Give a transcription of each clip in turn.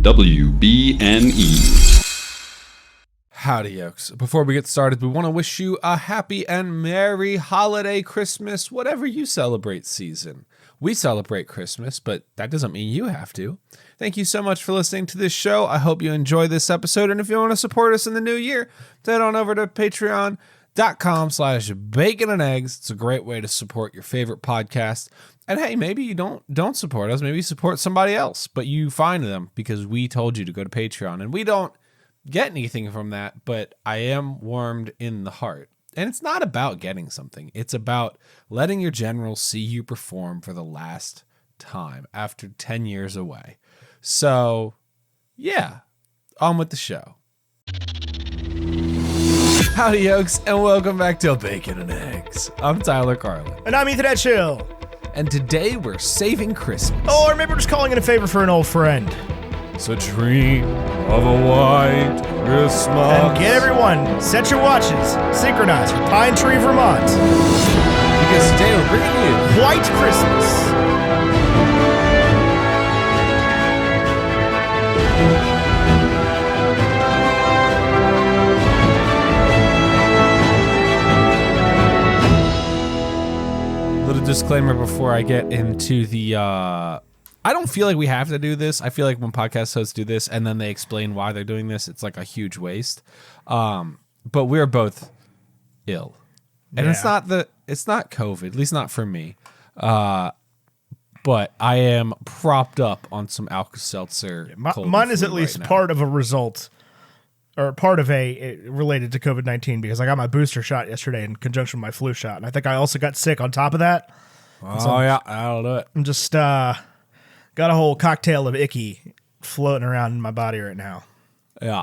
WBNE. Howdy, yokes. Before we get started, we want to wish you a happy and merry holiday, Christmas, whatever you celebrate season. We celebrate Christmas, but that doesn't mean you have to. Thank you so much for listening to this show. I hope you enjoy this episode, and if you want to support us in the new year, head on over to patreon.com/baconandeggs. It's a great way to support your favorite podcast. And hey, maybe you don't support us. Maybe you support somebody else, but you find them because we told you to go to Patreon, and we don't get anything from that, but I am warmed in the heart. And it's not about getting something. It's about letting your generals see you perform for the last time after 10 years away. So, yeah, on with the show. Howdy, yokes, and welcome back to Bacon and Eggs. I'm Tyler Carlin. And I'm Ethan Chill. And today we're saving Christmas. Or maybe we're just calling in a favor for an old friend. So dream of a white Christmas. And get everyone, set your watches, synchronize for Pine Tree, Vermont. Because today we're bringing you White Christmas. Little disclaimer before I get into the I don't feel like we have to do this. I feel like when podcast hosts do this and then they explain why they're doing this, it's like a huge waste. But we're both ill. And Yeah. it's not COVID, at least not for me. But I am propped up on some Alka-Seltzer. Mine is at least part of a result, or part of related to COVID-19, because I got my booster shot yesterday in conjunction with my flu shot. And I think I also got sick on top of that. Oh, yeah, I'll do it. I'm just got a whole cocktail of icky floating around in my body right now. Yeah.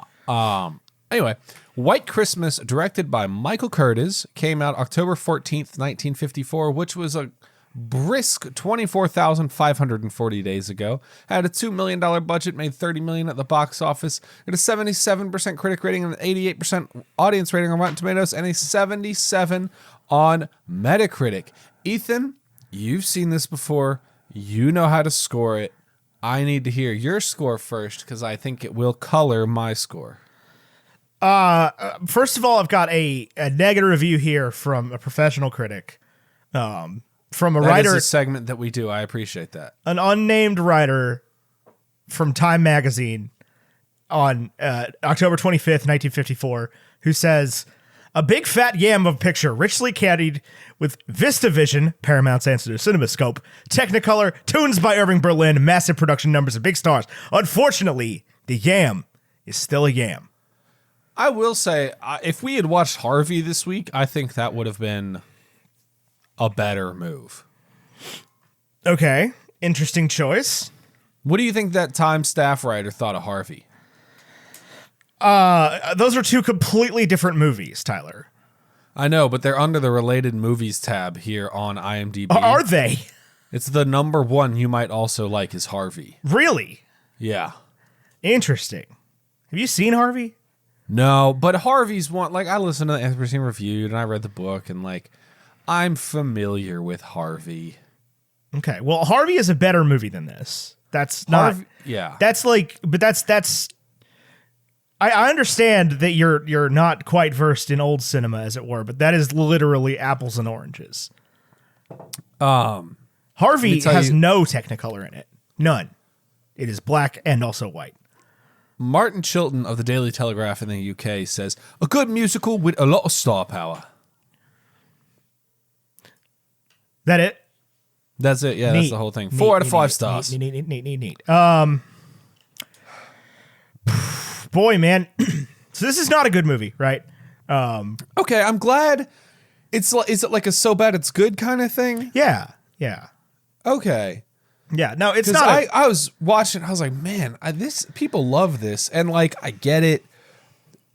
Anyway, White Christmas, directed by Michael Curtiz, came out October 14th, 1954, which was a brisk 24,540 days ago. Had a $2 million budget, made $30 million at the box office. It had a 77% critic rating and an 88% audience rating on Rotten Tomatoes, and a 77 on Metacritic. Ethan, you've seen this before. You know how to score it. I need to hear your score first because I think it will color my score. First of all, I've got a negative review here from a professional critic, from a writer. That is a segment that we do. I appreciate that. An unnamed writer from Time Magazine on October 25th, 1954, who says, "A big fat yam of a picture, richly caddied with VistaVision, Paramount's answer to CinemaScope, Technicolor, tunes by Irving Berlin, massive production numbers, and big stars. Unfortunately, the yam is still a yam." I will say, if we had watched Harvey this week, I think that would have been a better move. Okay, interesting choice. What do you think that Time staff writer thought of Harvey? Those are two completely different movies, Tyler. I know, but they're under the related movies tab here on IMDb. Are they? It's the number one you might also like is Harvey. Really? Yeah. Interesting. Have you seen Harvey? No, but Harvey's one, like, I listened to the Anthropocene Reviewed and I read the book, and like, I'm familiar with Harvey. Okay, well, Harvey is a better movie than this. That's not... Harvey, yeah. That's like... But that's... I understand that you're not quite versed in old cinema, as it were, but that is literally apples and oranges. Harvey has no Technicolor in it. None. It is black and also white. Martin Chilton of the Daily Telegraph in the UK says, "A good musical with a lot of star power." That it? That's it. Yeah, Neat. that's the whole thing. 4 out of 5 stars. Neat. Boy, man. So this is not a good movie, right? Okay, I'm glad. Is it like a so bad it's good kind of thing? Yeah. Okay. Yeah, no, it's Because not. I was watching, I was like, man, this people love this. And like, I get it.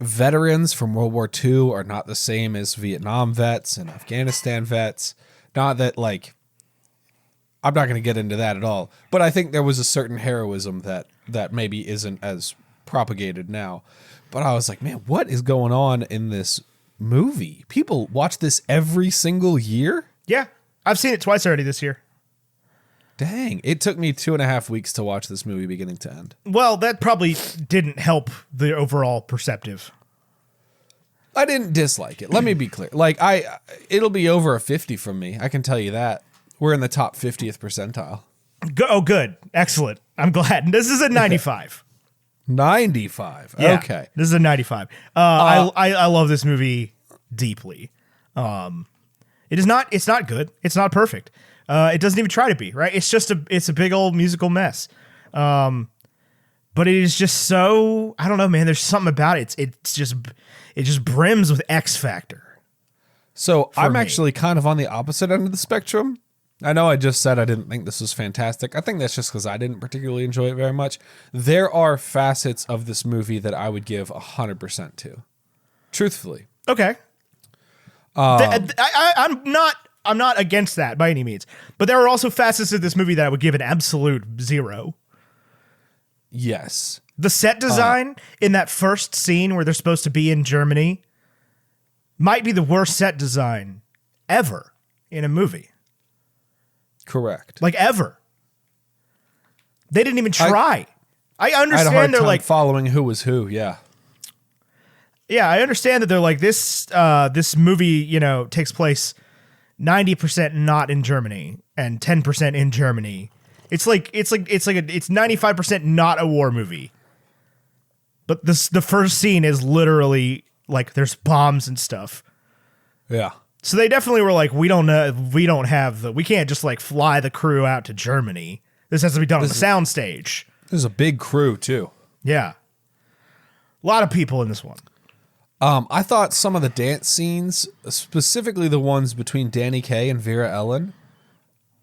Veterans from World War II are not the same as Vietnam vets and Afghanistan vets. Not that, like, I'm not going to get into that at all. But I think there was a certain heroism that maybe isn't as propagated now. But I was like, man, what is going on in this movie? People watch this every single year? Yeah, I've seen it twice already this year. Dang, it took me 2.5 weeks to watch this movie beginning to end. Well, that probably didn't help the overall perceptive. I didn't dislike it. Let me be clear. Like it'll be over a 50 from me. I can tell you that. We're in the top 50th percentile. Oh, good. Excellent. I'm glad. This is a 95. 95. Yeah, Okay. This is a 95. I love this movie deeply. It's not good. It's not perfect. It doesn't even try to be, right? It's a big old musical mess. But it is just so, I don't know, man. There's something about it. It just brims with X factor. So I'm me. actually kind of on the opposite end of the spectrum. I know I just said I didn't think this was fantastic. I think that's just because I didn't particularly enjoy it very much. There are facets of this movie that I would give 100% to. Truthfully. Okay. I'm not against that by any means, but there are also facets of this movie that I would give an absolute 0. Yes. The set design in that first scene where they're supposed to be in Germany might be the worst set design ever in a movie. Correct. Like ever. They didn't even try. I understand I had a hard they're time like following who was who. Yeah. Yeah, I understand that they're like this movie, takes place 90% not in Germany and 10% in Germany. It's 95% not a war movie. But the first scene is literally like there's bombs and stuff. Yeah. So they definitely were like, we can't just like fly the crew out to Germany. This has to be done on the soundstage. There's a big crew too. Yeah. A lot of people in this one. I thought some of the dance scenes, specifically the ones between Danny Kaye and Vera Ellen,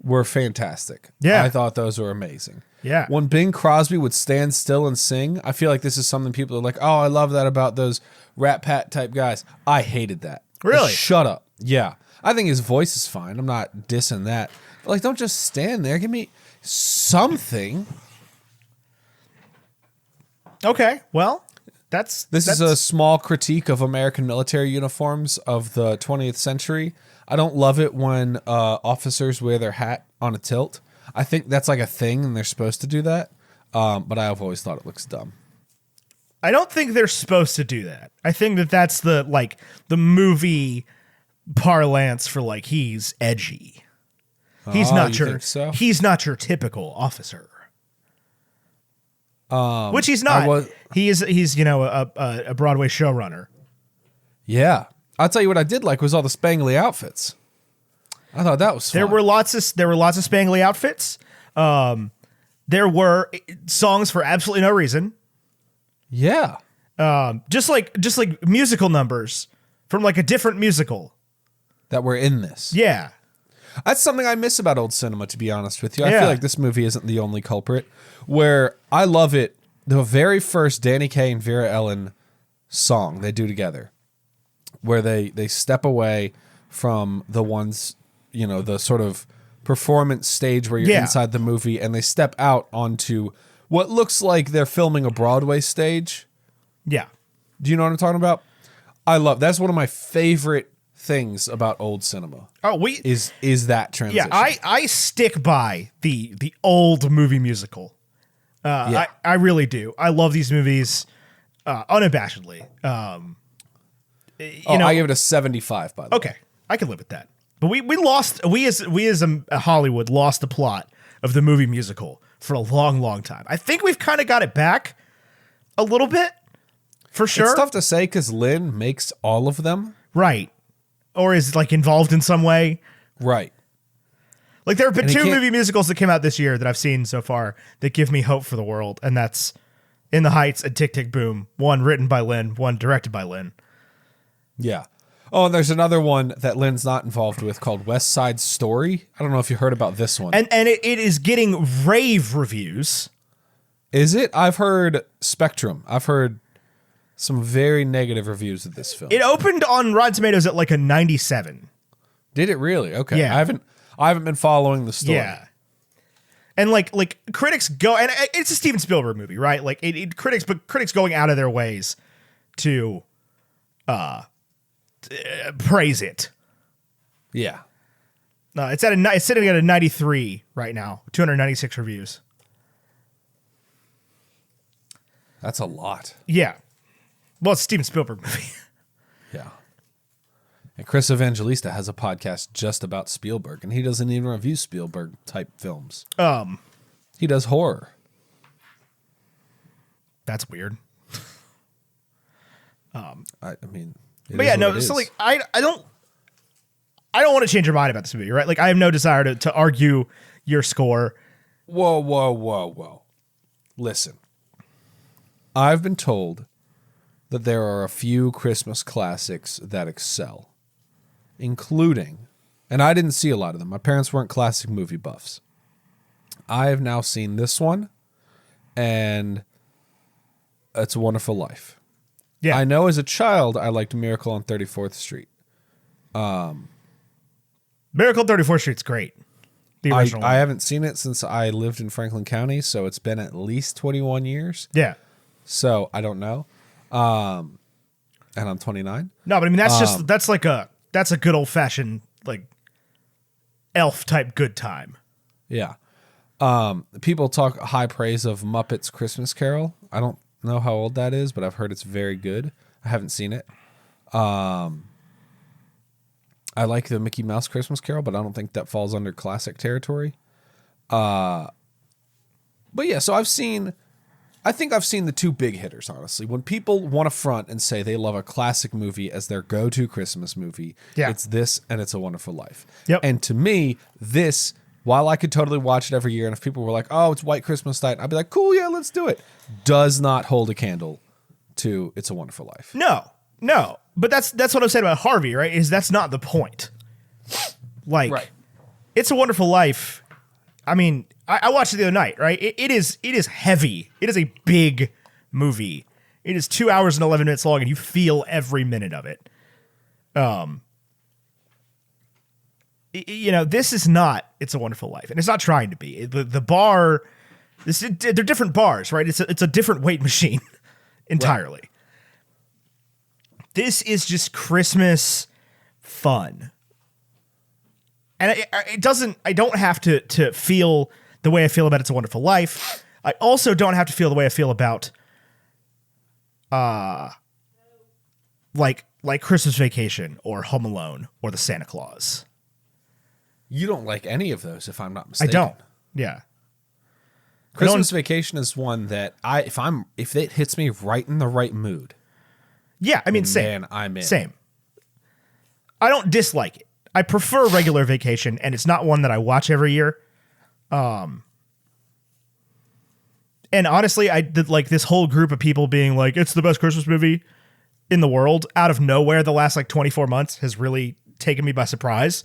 were fantastic. Yeah. I thought those were amazing. Yeah. When Bing Crosby would stand still and sing, I feel like this is something people are like, oh, I love that about those Rat Pat type guys. I hated that. Really? Shut up. Yeah. I think his voice is fine. I'm not dissing that. But like, don't just stand there. Give me something. Okay. Well, This is a small critique of American military uniforms of the 20th century. I don't love it when officers wear their hat on a tilt. I think that's like a thing and they're supposed to do that. But I've always thought it looks dumb. I don't think they're supposed to do that. I think that that's the movie parlance for like he's edgy. He's not your think so? He's not your typical officer. Which he's not. He's a Broadway showrunner. Yeah. I'll tell you what I did like was all the spangly outfits. I thought that was fun. There were lots of spangly outfits. There were songs for absolutely no reason. Yeah. Just like musical numbers from like a different musical. That were in this. Yeah. That's something I miss about old cinema, to be honest with you. I Yeah. feel like this movie isn't the only culprit. Where I love it, the very first Danny Kaye and Vera Ellen song they do together, where they step away from the ones, the sort of performance stage where you're inside the movie, and they step out onto what looks like they're filming a Broadway stage. Yeah. Do you know what I'm talking about? That's one of my favorite things about old cinema. Oh, is that transition. Yeah, I stick by the old movie musical. I really do. I love these movies unabashedly. I give it a 75 by the way. Okay, I can live with that. But we as Hollywood lost the plot of the movie musical for a long, long time. I think we've kind of got it back a little bit, for sure. It's tough to say because Lynn makes all of them. Right. Or is like involved in some way. Right. Like there have been And two movie musicals that came out this year that I've seen so far that give me hope for the world, and that's In the Heights and Tick, Tick, Boom. One written by Lynn, one directed by Lynn. Yeah. Oh, and there's another one that Lynn's not involved with called West Side Story. I don't know if you heard about this one. And it is getting rave reviews. Is it? I've heard Spectrum. I've heard some very negative reviews of this film. It opened on Rotten Tomatoes at like a 97. Did it really? Okay. Yeah. I haven't been following the story. Yeah. And like critics go, and it's a Steven Spielberg movie, right? Like critics going out of their ways to praise it. Yeah. It's sitting at a 93 right now. 296 reviews. That's a lot. Yeah. Well, it's a Steven Spielberg movie. Yeah. And Chris Evangelista has a podcast just about Spielberg, and he doesn't even review Spielberg type films. He does horror. That's weird. I mean, but yeah, no. So like, I don't want to change your mind about this movie, right? Like, I have no desire to argue your score. Whoa. Listen, I've been told that there are a few Christmas classics that excel, including, and I didn't see a lot of them. My parents weren't classic movie buffs. I have now seen this one, and It's a Wonderful Life. Yeah. I know as a child I liked Miracle on 34th Street. Miracle on 34th Street's great. The original I haven't seen it since I lived in Franklin County, so it's been at least 21 years. Yeah. So I don't know. And I'm 29. No, but I mean that's a good old fashioned like elf type good time. Yeah. People talk high praise of Muppets Christmas Carol. I don't know how old that is, but I've heard it's very good. I haven't seen it. I like the Mickey Mouse Christmas Carol, but I don't think that falls under classic territory. But yeah, so I think I've seen the two big hitters, honestly. When people want to front and say they love a classic movie as their go-to Christmas movie, it's this and It's a Wonderful Life. Yep. And to me, this, while I could totally watch it every year, and if people were like, oh, it's White Christmas Night, I'd be like, cool, yeah, let's do it, does not hold a candle to It's a Wonderful Life. No. But that's what I'm saying about Harvey, right? Is that's not the point. Like, Right. It's a Wonderful Life. I mean, I watched it the other night, right? It is heavy. It is a big movie. It is 2 hours and 11 minutes long, and you feel every minute of it. This is not It's a Wonderful Life, and it's not trying to be. The bar, they're different bars, right? It's a different weight machine entirely. Right. This is just Christmas fun. And I don't have to feel the way I feel about It's a Wonderful Life. I also don't have to feel the way I feel about like Christmas Vacation or Home Alone or The Santa Claus. You don't like any of those, if I'm not mistaken. I don't. Yeah. Christmas Vacation is one that if it hits me right in the right mood. Yeah, I mean, same. Man, I'm in. Same. I don't dislike it. I prefer Regular Vacation, and it's not one that I watch every year. And honestly, I did like this whole group of people being like, it's the best Christmas movie in the world out of nowhere. The last 24 months has really taken me by surprise.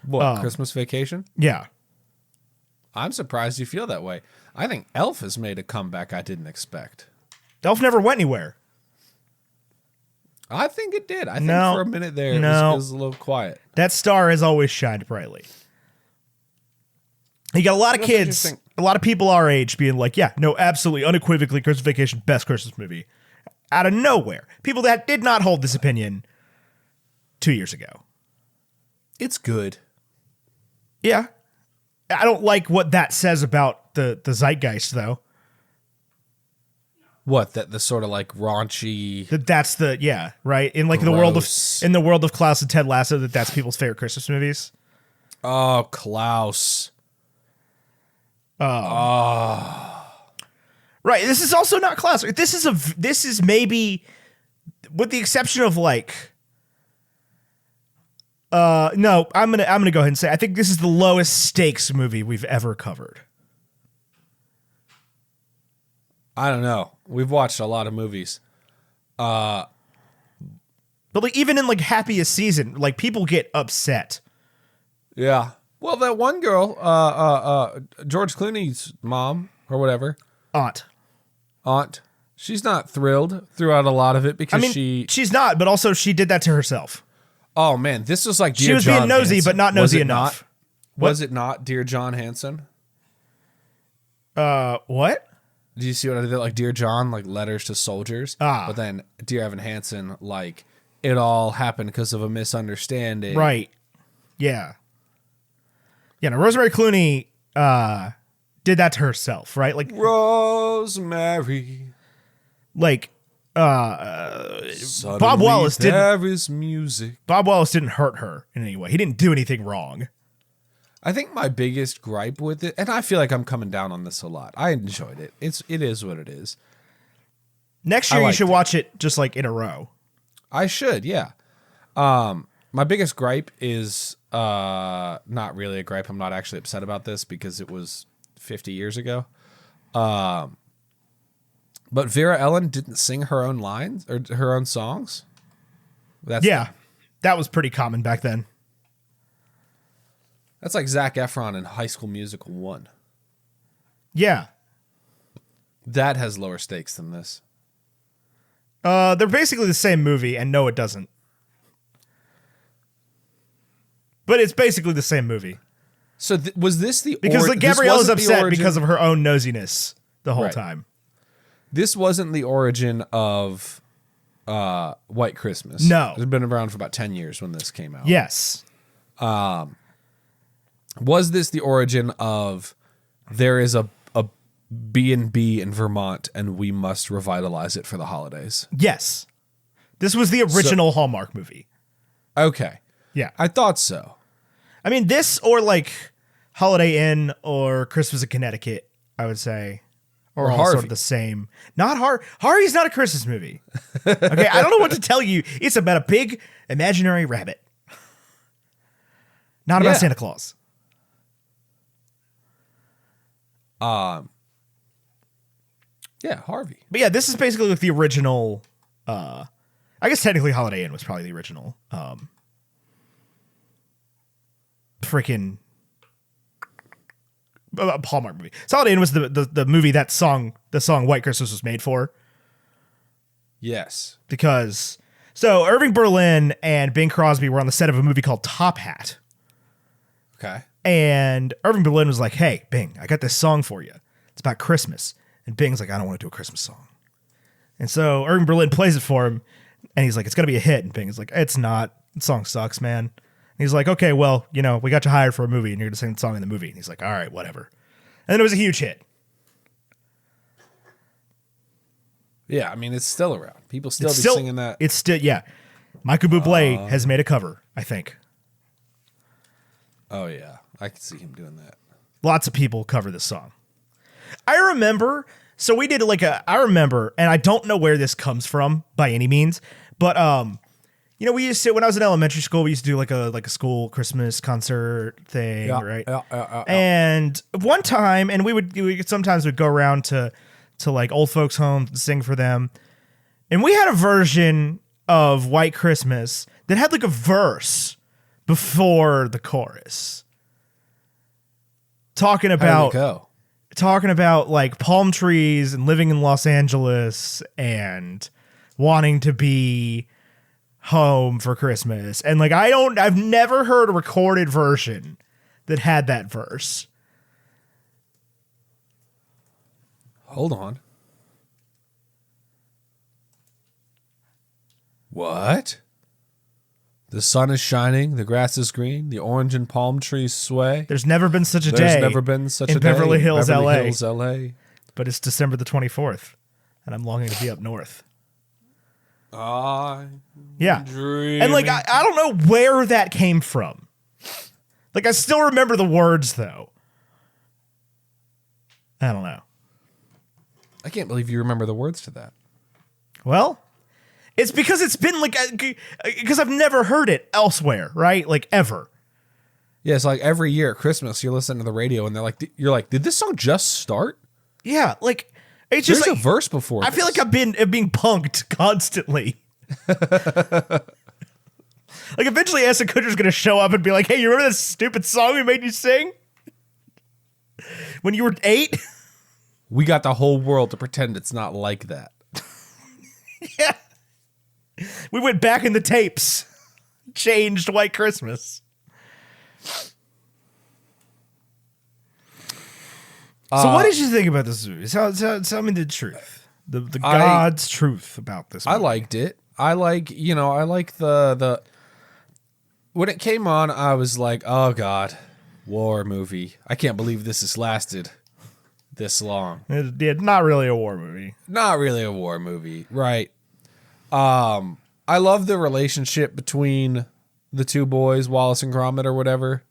What, Christmas Vacation? Yeah. I'm surprised you feel that way. I think Elf has made a comeback I didn't expect. Elf never went anywhere. I think it did. I think for a minute there it was a little quiet. That star has always shined brightly. You got a lot of kids, a lot of people our age being like, yeah, no, absolutely, unequivocally, Christmas Vacation, best Christmas movie. Out of nowhere. People that did not hold this opinion 2 years ago. It's good. Yeah. I don't like what that says about the zeitgeist, though. What, that the sort of raunchy, That's the right in gross. the world of Klaus and Ted Lasso, that's people's favorite Christmas movies. Oh, Klaus. Right. This is also not Klaus. This is maybe, with the exception of no, I'm gonna go ahead and say I think this is the lowest stakes movie we've ever covered. I don't know. We've watched a lot of movies. But even in Happiest Season, people get upset. Yeah. Well, that one girl, George Clooney's mom or whatever. Aunt. She's not thrilled throughout a lot of it because she's not, but also she did that to herself. Oh man, this was like Dear she was John being nosy, Hanson. but not nosy enough. Was it not Dear John Hanson? What? Do you see what I did? Like Dear John, letters to soldiers. But then Dear Evan Hansen, it all happened because of a misunderstanding. Right. Yeah. Yeah, no, Rosemary Clooney did that to herself, right? Rosemary. Like Suddenly Bob Wallace didn't. There is music. Bob Wallace didn't hurt her in any way. He didn't do anything wrong. I think my biggest gripe with it, and I feel like I'm coming down on this a lot. I enjoyed it. It is what it is. Next year you should watch it just like in a row. I should, yeah. My biggest gripe is not really a gripe. I'm not actually upset about this because it was 50 years ago. But Vera Ellen didn't sing her own lines or her own songs. That was pretty common back then. That's like Zac Efron in High School Musical 1. Yeah. That has lower stakes than this. They're basically the same movie, and no, it doesn't. But it's basically the same movie. So was this the because Gabriella's upset because of her own nosiness the whole time. This wasn't the origin of White Christmas. No, it's been around for about 10 years when this came out. Yes. Was this the origin of there is a B&B in Vermont and we must revitalize it for the holidays? Yes. This was the original Hallmark movie. Okay. Yeah. I thought so. I mean, this or like Holiday Inn or Christmas in Connecticut, I would say. Or all Harvey. sort of the same. Not Harvey's not a Christmas movie. Okay, I don't know what to tell you. It's about a big imaginary rabbit. Not about Santa Claus. Yeah, Harvey. But yeah, this is basically like the original. I guess technically Holiday Inn was probably the original. Freaking Hallmark movie. Holiday Inn was the movie the song White Christmas was made for. Yes. Because Irving Berlin and Bing Crosby were on the set of a movie called Top Hat. Okay. And Irving Berlin was like, "Hey, Bing, I got this song for you. It's about Christmas." And Bing's like, "I don't want to do a Christmas song." And so Irving Berlin plays it for him, and he's like, "It's going to be a hit." And Bing is like, "It's not. The song sucks, man." And he's like, "Okay, well, we got you hired for a movie, and you're going to sing the song in the movie." And he's like, "All right, whatever." And then it was a huge hit. Yeah, I mean, it's still around. People still singing that. It's still, yeah. Michael Bublé has made a cover, I think. Oh, yeah. I can see him doing that. Lots of people cover this song. I remember, so we did I remember, and I don't know where this comes from by any means, but, we used to, when I was in elementary school, we used to do like a school Christmas concert thing, right? Yeah. And one time, and we sometimes would go around to like old folks' homes and sing for them. And we had a version of White Christmas that had like a verse before the chorus. Talking about like palm trees and living in Los Angeles and wanting to be home for Christmas. And like I've never heard a recorded version that had that verse. Hold on. What? The sun is shining, the grass is green, the orange and palm trees sway. There's never been such a day. There's never been such a day Beverly Hills, LA. Hills, LA. But it's December the 24th, and I'm longing to be up north. Yeah. Dreaming. And like I don't know where that came from. Like I still remember the words though. I don't know. I can't believe you remember the words to that. Well, it's because it's been because I've never heard it elsewhere, right? Like ever. Yeah, it's like every year at Christmas you're listening to the radio and you're like, did this song just start? Yeah, like it's just there's a verse before. I feel like I'm being punked constantly. Like eventually Asa Kutcher's gonna show up and be like, "Hey, you remember this stupid song we made you sing when you were 8?" We got the whole world to pretend it's not like that. Yeah. We went back in the tapes. Changed White Christmas. So what did you think about this movie? Tell me the truth. The God's truth about this movie. I liked it. I like the when it came on, I was like, oh God, War movie. I can't believe this has lasted this long. It's not really a war movie. Not really a war movie, right? I love the relationship between the two boys, Wallace and Gromit or whatever.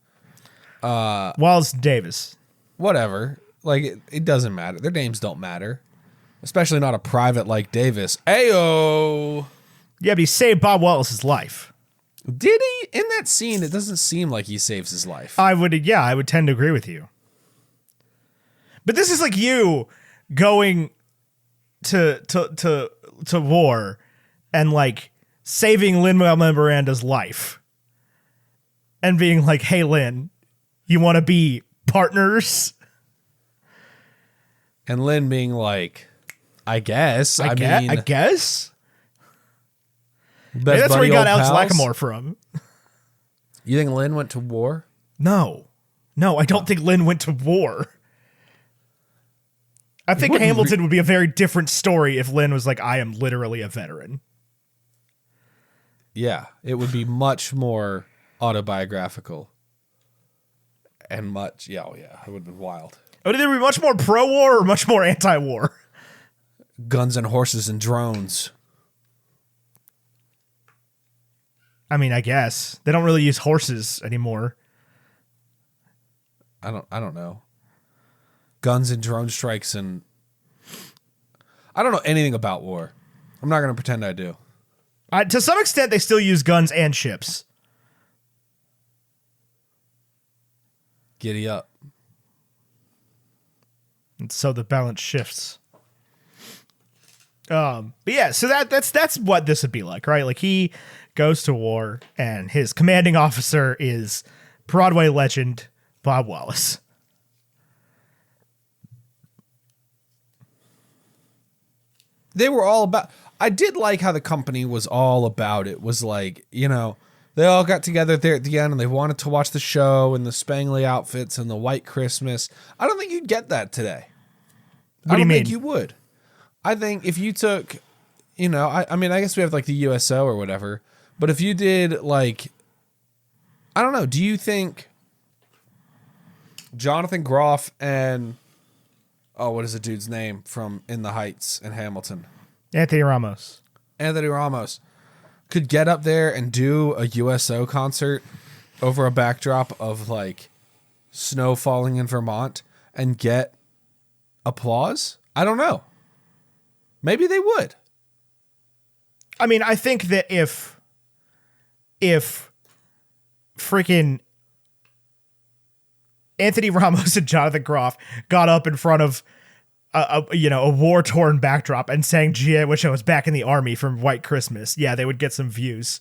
Wallace Davis. Whatever. Like, it doesn't matter. Their names don't matter. Especially not a private like Davis. Ayo! Yeah, but he saved Bob Wallace's life. Did he? In that scene, it doesn't seem like he saves his life. I would tend to agree with you. But this is like you going to war and like saving Lin-Manuel Miranda's life and being like, "Hey, Lin, you want to be partners?" And Lin being like, I guess. I guess. Best Maybe that's where he buddy, got old Alex pals. Lacamoire from. You think Lin went to war? No, I don't think Lin went to war. I think Hamilton would be a very different story if Lin was like, I am literally a veteran. Yeah, it would be much more autobiographical. And much, it would have been wild. Would it be much more pro-war or much more anti-war? Guns and horses and drones. I mean, I guess. They don't really use horses anymore. I don't know. Guns and drone strikes and... I don't know anything about war. I'm not going to pretend I do. To some extent, they still use guns and ships. Giddy up. And so the balance shifts. But yeah, so that's what this would be like, right? Like he goes to war and his commanding officer is Broadway legend Bob Wallace. They were all about... I did like how the company was all about it. Was like, you know, they all got together there at the end and they wanted to watch the show and the spangly outfits and the white Christmas. I don't think you'd get that today. What do you mean? I don't think you would. I think if you took, you know, I mean, I guess we have like the USO or whatever, but if you did like, I don't know, do you think Jonathan Groff and, what is the dude's name from In the Heights and Hamilton? Anthony Ramos Could get up there and do a USO concert over a backdrop of like snow falling in Vermont and get applause? I don't know. Maybe they would. I mean, I think that if freaking Anthony Ramos and Jonathan Groff got up in front of a war-torn backdrop and sang "Gee, I wish I was back in the army" from White Christmas, yeah, they would get some views.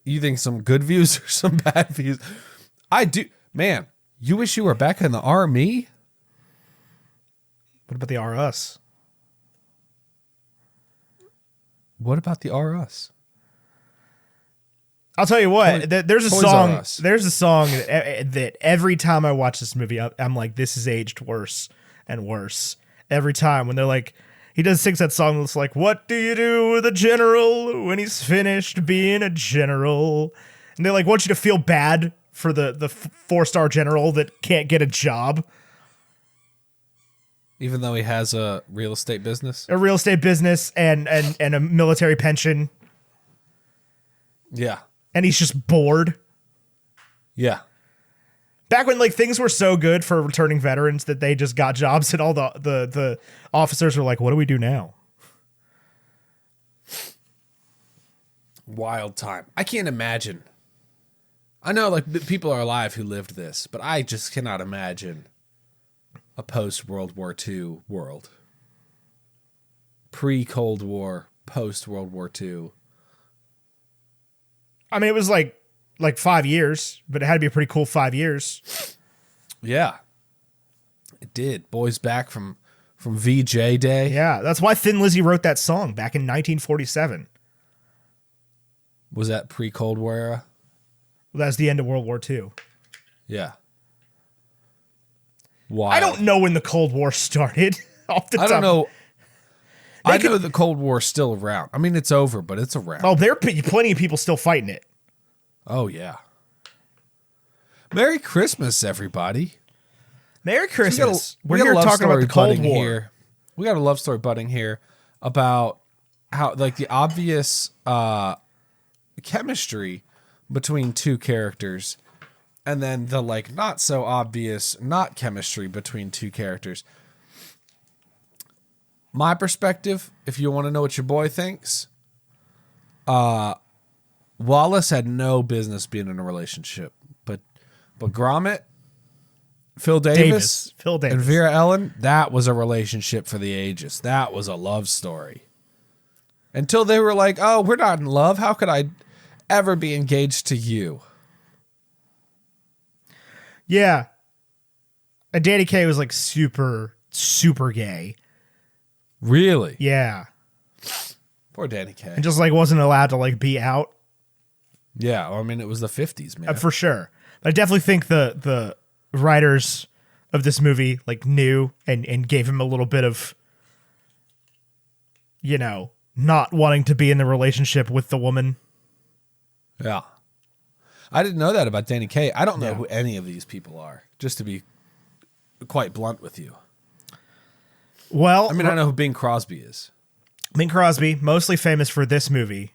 You think some good views or some bad views? I do. Man, you wish you were back in the army? What about the R Us? What about the R Us? I'll tell you what. There's a Toys song. R Us. There's a song that every time I watch this movie, I'm like, this is aged worse and worse. Every time when they're like, he sings that song that's like, "What do you do with a general when he's finished being a general?" And they like want you to feel bad for the 4-star general that can't get a job. Even though he has a real estate business? A real estate business and a military pension. Yeah. And he's just bored. Yeah. Back when like things were so good for returning veterans that they just got jobs and all the officers were like, what do we do now? Wild time. I can't imagine. I know like people are alive who lived this, but I just cannot imagine a post-World War II world. Pre-Cold War, post-World War II. I mean, it was like 5 years, but it had to be a pretty cool 5 years. Yeah. It did. Boys back from VJ Day. Yeah, that's why Thin Lizzy wrote that song back in 1947. Was that pre-Cold War era? Well, that's the end of World War II. Yeah. Wild. I don't know when the Cold War started. Off the I don't top. know. I know the Cold War's still around. I mean, it's over, but it's around. Oh, there are plenty of people still fighting it. Oh, yeah. Merry Christmas, everybody. Merry Christmas. We We're got a here love talking about story the Cold budding War. here. We got a love story budding here about how, like, the obvious chemistry between two characters, and then the, like, not so obvious not chemistry between two characters. My perspective, if you want to know what your boy thinks, Wallace had no business being in a relationship, but Gromit, Phil Davis, and Vera Ellen, that was a relationship for the ages. That was a love story. Until they were like, oh, we're not in love. How could I ever be engaged to you? Yeah. And Danny Kaye was like super, super gay. Really? Yeah. Poor Danny Kaye. And just like wasn't allowed to like be out. Yeah, well, I mean, it was the 50s, man. For sure. But I definitely think the writers of this movie like knew and gave him a little bit of, you know, not wanting to be in the relationship with the woman. Yeah. I didn't know that about Danny Kaye. I don't know who any of these people are, just to be quite blunt with you. Well, I mean, I know who Bing Crosby is. Bing Crosby, mostly famous for this movie.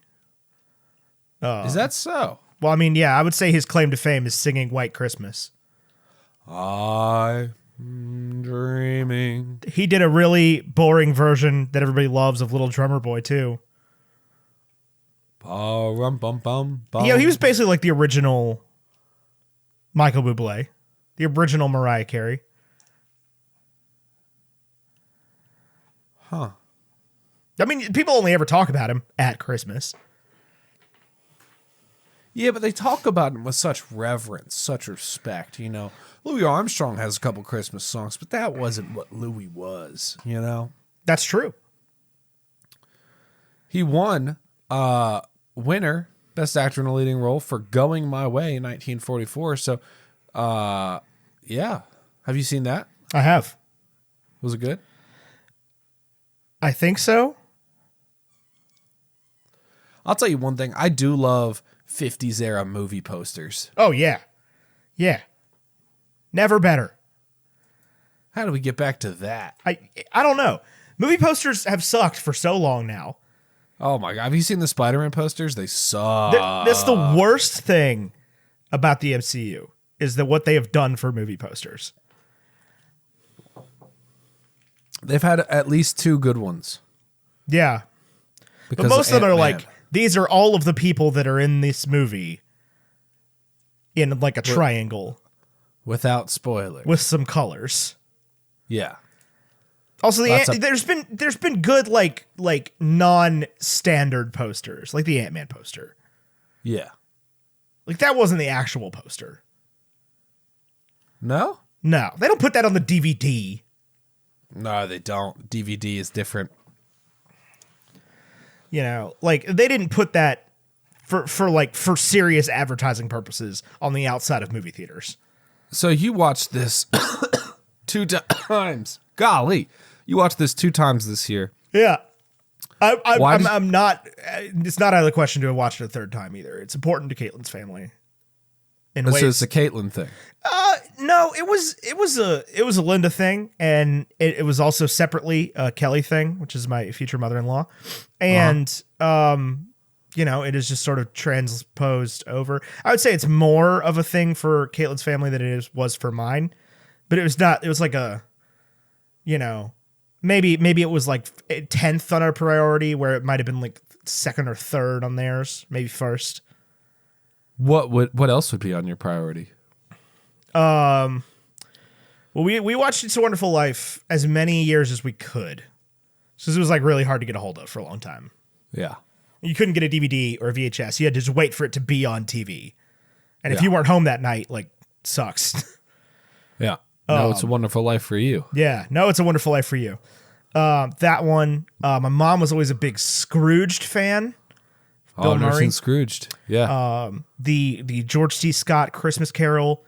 Is that so? Well, I mean, yeah, I would say his claim to fame is singing White Christmas. I'm dreaming. He did a really boring version that everybody loves of Little Drummer Boy, too. Bum, bum, bum, bum. Yeah, he was basically like the original Michael Bublé, the original Mariah Carey. Huh. I mean, people only ever talk about him at Christmas. Yeah, but they talk about him with such reverence, such respect, you know. Louis Armstrong has a couple Christmas songs, but that wasn't what Louis was, you know. That's true. He won winner, Best Actor in a Leading Role for Going My Way in 1944. So, yeah. Have you seen that? I have. Was it good? I think so. I'll tell you one thing. I do love 50s era movie posters. Oh, yeah. Yeah. Never better. How do we get back to that? I don't know. Movie posters have sucked for so long now. Oh my God. Have you seen the Spider-Man posters? They suck. That's the worst thing about the MCU is that what they have done for movie posters. They've had at least two good ones. Yeah. But most of them are like, these are all of the people that are in this movie in like a triangle. Without spoilers. With some colors. Yeah. Also, there's been good like non-standard posters, like the Ant-Man poster. Yeah. Like that wasn't the actual poster. No? No, they don't put that on the DVD. No, they don't. DVD is different. You know, like they didn't put that for serious advertising purposes on the outside of movie theaters. So you watched this 2 times. Golly. You watched this 2 times this year. Yeah. I'm not, it's not out of the question to have watched it a third time either. It's important to Caitlin's family. So it's a Caitlin thing. No, it was a Linda thing, and it was also separately a Kelly thing, which is my future mother-in-law. And, you know, it is just sort of transposed over. I would say it's more of a thing for Caitlin's family than it was for mine, but it was not, it was like a, you know, maybe it was like 10th on our priority where it might've been like 2nd or 3rd on theirs, maybe 1st. What else would be on your priority? Well, we watched It's a Wonderful Life as many years as we could. So it was like really hard to get a hold of for a long time. Yeah. You couldn't get a DVD or a VHS. You had to just wait for it to be on TV. And if you weren't home that night, like, sucks. Yeah. No, It's a Wonderful Life for you. Yeah. No, It's a Wonderful Life for you. That one, my mom was always a big Scrooged fan. Bill Murray. Scrooged. Yeah. The George C. Scott Christmas Carol,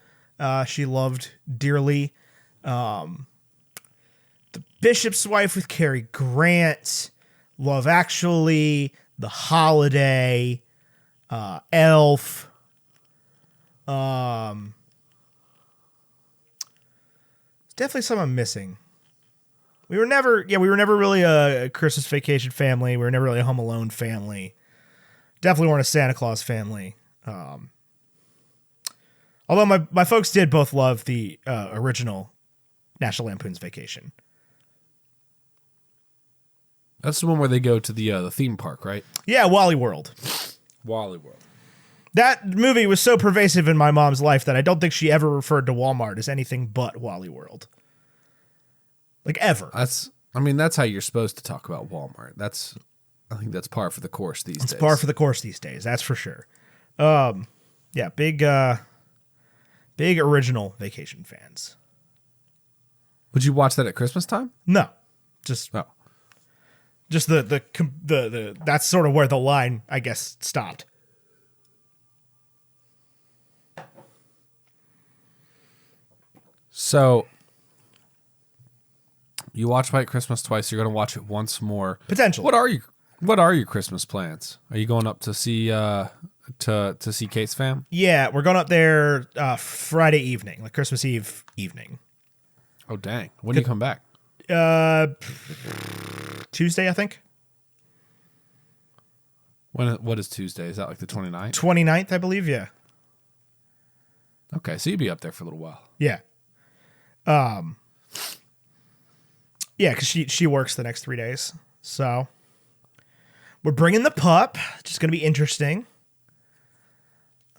she loved dearly. The Bishop's Wife with Cary Grant, Love Actually, The Holiday, Elf. definitely some I'm missing. We were never really a Christmas Vacation family. We were never really a Home Alone family. Definitely weren't a Santa Claus family. Although my folks did both love the original National Lampoon's Vacation. That's the one where they go to the theme park, right? Yeah, Wally World. Wally World. That movie was so pervasive in my mom's life that I don't think she ever referred to Walmart as anything but Wally World. Like, ever. That's how you're supposed to talk about Walmart. I think that's par for the course these days. It's par for the course these days, that's for sure. Yeah, big original Vacation fans. Would you watch that at Christmas time? No, just the that's sort of where the line, I guess, stopped. So you watch White Christmas twice. You're going to watch it once more. Potentially. What are your Christmas plans? Are you going up to see to see Kate's fam? Yeah, we're going up there Friday evening, like Christmas Eve evening. Oh dang! When do you come back? Tuesday, I think. What is Tuesday? Is that like the 29th? 29th, I believe. Yeah. Okay, so you'll be up there for a little while. Yeah. Yeah, because she works the next 3 days, so we're bringing the pup. It's just gonna be interesting.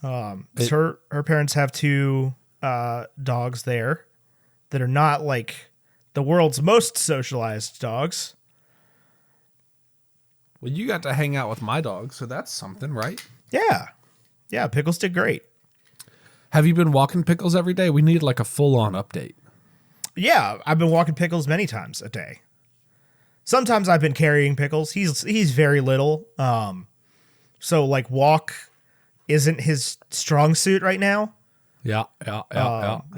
Her parents have two dogs there that are not like the world's most socialized dogs. Well, you got to hang out with my dog, so that's something, right? Yeah, Pickles did great. Have you been walking Pickles every day? We need like a full-on update. Yeah, I've been walking Pickles many times a day. Sometimes I've been carrying Pickles. He's very little. So like walk isn't his strong suit right now. Yeah.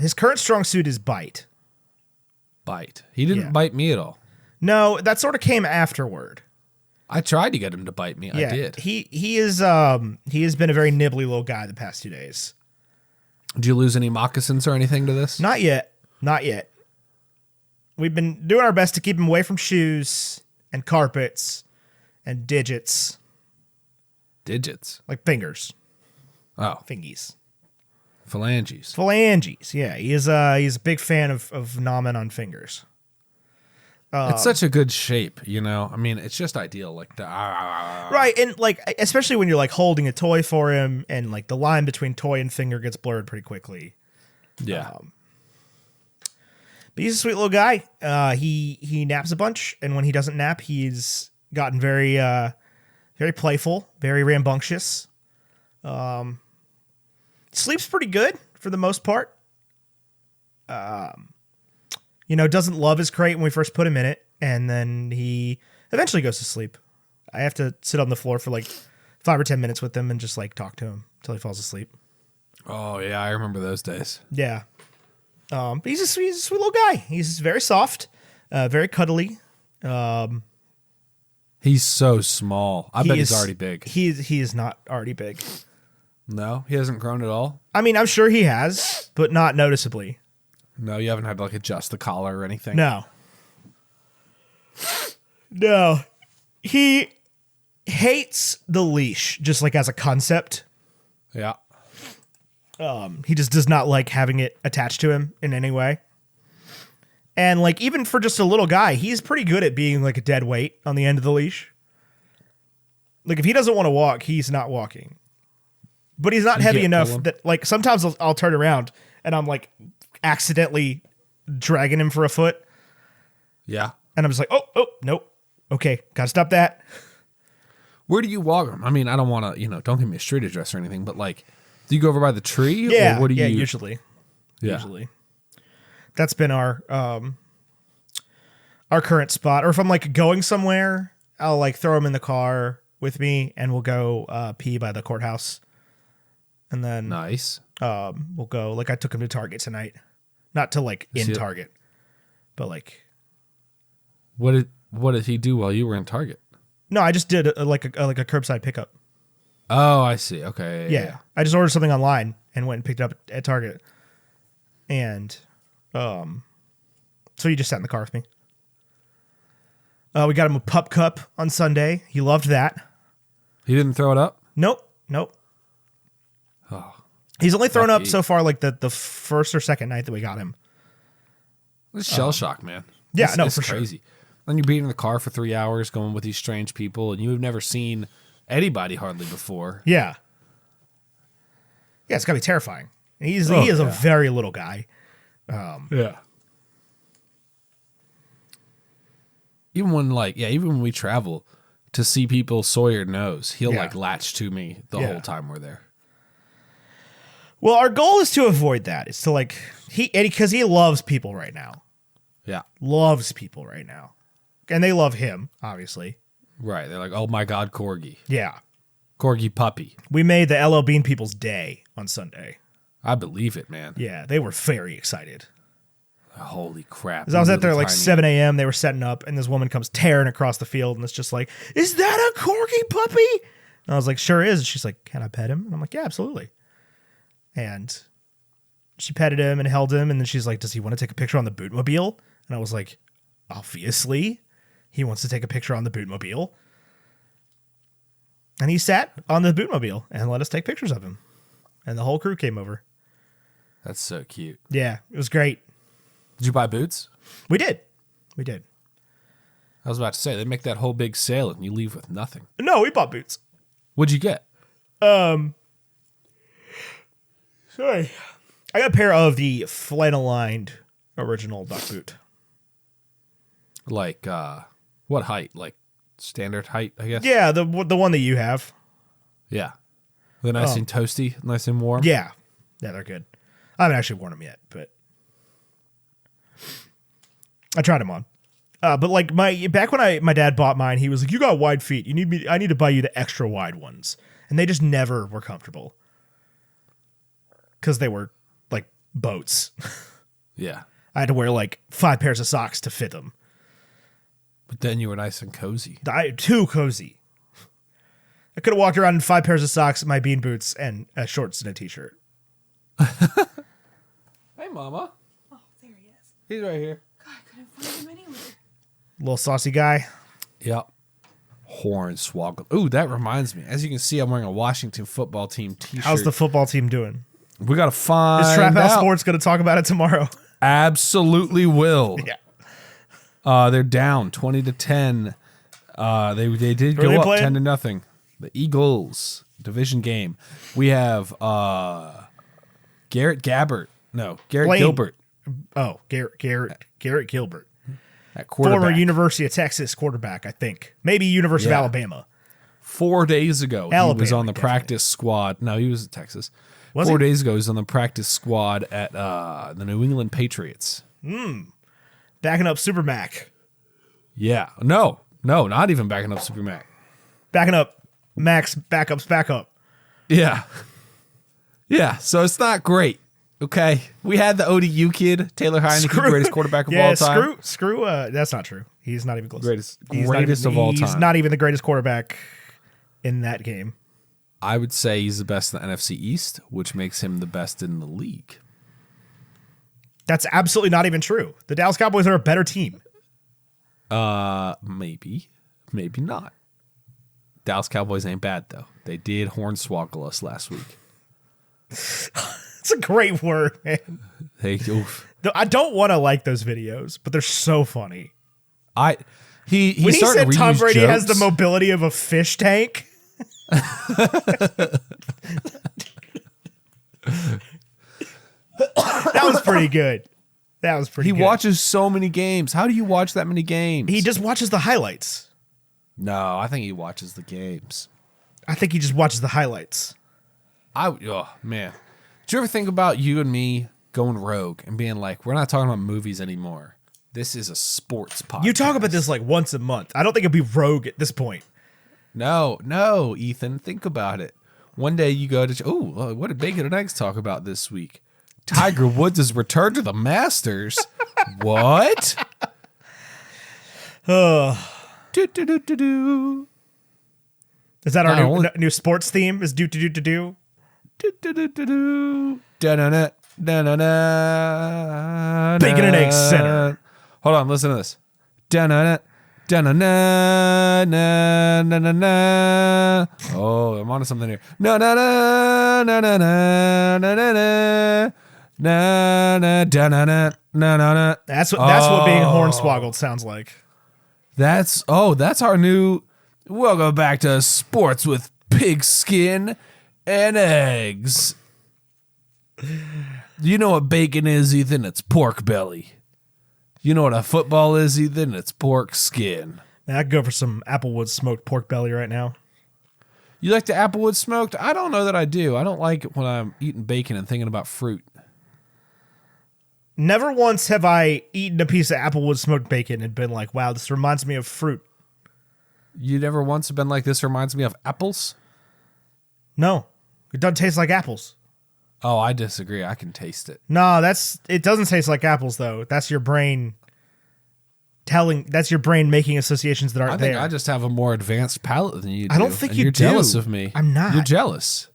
His current strong suit is bite. Bite. He didn't bite me at all. No, that sort of came afterward. I tried to get him to bite me. Yeah, I did. He has been a very nibbly little guy the past 2 days. Did you lose any moccasins or anything to this? Not yet. We've been doing our best to keep him away from shoes and carpets and digits. Digits? Like fingers. Oh. Fingies. Phalanges. Yeah, he's a big fan of gnawing on fingers. It's such a good shape, you know? I mean, it's just ideal. Like the... Right, and like, especially when you're like holding a toy for him and like the line between toy and finger gets blurred pretty quickly. Yeah. But he's a sweet little guy. He naps a bunch, and when he doesn't nap, he's gotten very very playful, very rambunctious. Sleeps pretty good for the most part. Doesn't love his crate when we first put him in it, and then he eventually goes to sleep. I have to sit on the floor for like 5 or 10 minutes with him and just like talk to him until he falls asleep. Oh yeah, I remember those days. Yeah. But he's a sweet little guy. He's very soft, very cuddly. He's so small. I bet he's already big. He is not already big. No, he hasn't grown at all. I mean, I'm sure he has, but not noticeably. No, you haven't had to like adjust the collar or anything. No. He hates the leash, just like as a concept. Yeah. He just does not like having it attached to him in any way. And like, even for just a little guy, he's pretty good at being like a dead weight on the end of the leash. Like if he doesn't want to walk, he's not walking. But he's not heavy enough that like sometimes I'll turn around and I'm like accidentally dragging him for a foot. Yeah. And I'm just like, oh, nope. Okay, gotta stop that. Where do you walk him? I mean, I don't want to, don't give me a street address or anything, but like, do you go over by the tree? Yeah, or what do you... usually. Yeah. Usually. That's been our current spot. Or if I'm like going somewhere, I'll like throw him in the car with me and we'll go pee by the courthouse. And then nice. We'll go, like I took him to Target tonight. Not to like in Target, but like. What did he do while you were in Target? No, I just did a curbside pickup. Oh, I see. Okay. Yeah. I just ordered something online and went and picked it up at Target. And So he just sat in the car with me. We got him a pup cup on Sunday. He loved that. He didn't throw it up? Nope. Oh, He's only thrown up lucky. so far like the first or second night that we got him. it's shell shock, man. Yeah, It's- no, it's for sure. crazy. Then you're being in the car for 3 hours going with these strange people, and you've never seen anybody hardly before. Yeah. Yeah, it's gotta be terrifying. He is Yeah. a very little guy. Yeah. Even when we travel to see people Sawyer knows, he'll Yeah. like latch to me the Yeah. whole time we're there. Well, our goal is to avoid that. It's to like because he loves people right now. Yeah. Loves people right now. And they love him, obviously. Right. They're like, oh my God, Corgi. Yeah. Corgi puppy. We made the LL Bean people's day on Sunday. I believe it, man. Yeah, they were very excited. Holy crap. As I was at there Really like tiny. 7 a.m., they were setting up, and this woman comes tearing across the field, and it's just like, is that a corgi puppy? And I was like, sure is. And she's like, can I pet him? And I'm like, yeah, absolutely. And she petted him and held him, and then she's like, does he want to take a picture on the bootmobile? And I was like, obviously, he wants to take a picture on the bootmobile. And he sat on the bootmobile and let us take pictures of him. And the whole crew came over. That's so cute. Yeah, it was great. Did you buy boots? We did. We did. I was about to say, they make that whole big sale and you leave with nothing. No, we bought boots. What'd you get? Sorry. I got a pair of the flannel-lined original duck boot. Like, what height? Like standard height, I guess? Yeah, the one that you have. Yeah. They're nice and toasty, nice and warm. Yeah. Yeah, they're good. I haven't actually worn them yet, but I tried them on. But like back when my dad bought mine, he was like, "You got wide feet. I need to buy you the extra wide ones." And they just never were comfortable. Cuz they were like boats. Yeah. I had to wear like 5 pairs of socks to fit them. But then you were nice and cozy. Too cozy. I could have walked around in 5 pairs of socks, my bean boots, and shorts and a t-shirt. Hey, Mama. Oh, there he is. He's right here. God, I couldn't find him anywhere. Little saucy guy. Yep. Hornswoggle. Ooh, that reminds me. As you can see, I'm wearing a Washington football team t-shirt. How's the football team doing? We got to find Is Trap House out. Sports going to talk about it tomorrow? Absolutely will. Yeah. They're down 20-10. They did Who are go they up playing? 10-0. The Eagles division game. We have Garrett Gabbert. No, Garrett Blaine. Gilbert Oh, Garrett Gilbert. at quarterback. Former University of Texas quarterback, I think. Maybe University Yeah. of Alabama. 4 days ago, he was Alabama, on the definitely. practice squad. No, he was in Texas. Was 4 he? days ago, he was on the practice squad at the New England Patriots. Backing up Super Mac. Yeah. No, not even backing up Super Mac. Backing up Mac's backups backup. Yeah. Yeah, so it's not great. Okay. We had the ODU kid, Taylor Heineke, greatest quarterback of all time. Screw. That's not true. He's not even close. Greatest He's of all He's time. not even the greatest quarterback in that game. I would say he's the best in the NFC East, which makes him the best in the league. That's absolutely not even true. The Dallas Cowboys are a better team. Maybe not. Dallas Cowboys ain't bad though. They did hornswoggle us last week. It's a great word, man. Oof. I don't want to like those videos, but they're so funny. He When he started said to Tom reuse Brady has the jokes. mobility of a fish tank. That was pretty good. He Good. watches so many games. How do you watch that many games? He just watches the highlights. No, I think he watches the games. I think he just watches the highlights. Oh man, did you ever think about you and me going rogue and being like, we're not talking about movies anymore. This is a sports podcast. You talk about this like once a month. I don't think it'd be rogue at this point. No, Ethan, think about it. One day you go to, what did Bacon and Eggs talk about this week? Tiger Woods' return to the Masters. What? Do. Is that our No, only- new sports theme? Is do do do do do? Da-na-na, da-na-na. Bacon and Eggs Center. Hold on, listen to this. Da-na-na, da-na-na, na, na, na, na. Oh, I'm onto something here. Na-na-na, na-na-na, na-na-na, na-na, da-na-na, na-na-na. That's what being hornswoggled sounds like. That's our new welcome back to sports with pigskin and eggs. You know what bacon is, Ethan? It's pork belly. You know what a football is, Ethan? It's pork skin. Man, I'd go for some Applewood smoked pork belly right now. You like the Applewood smoked? I don't know that I do. I don't like it when I'm eating bacon and thinking about fruit. Never once have I eaten a piece of Applewood smoked bacon and been like, wow, this reminds me of fruit. You never once been like, this reminds me of apples? No, it doesn't taste like apples. Oh, I disagree. I can taste it. No, it doesn't taste like apples though. That's your brain making associations that aren't I think there. I just have a more advanced palate than you do. I don't think and you you're do. jealous of me. I'm not. You're jealous.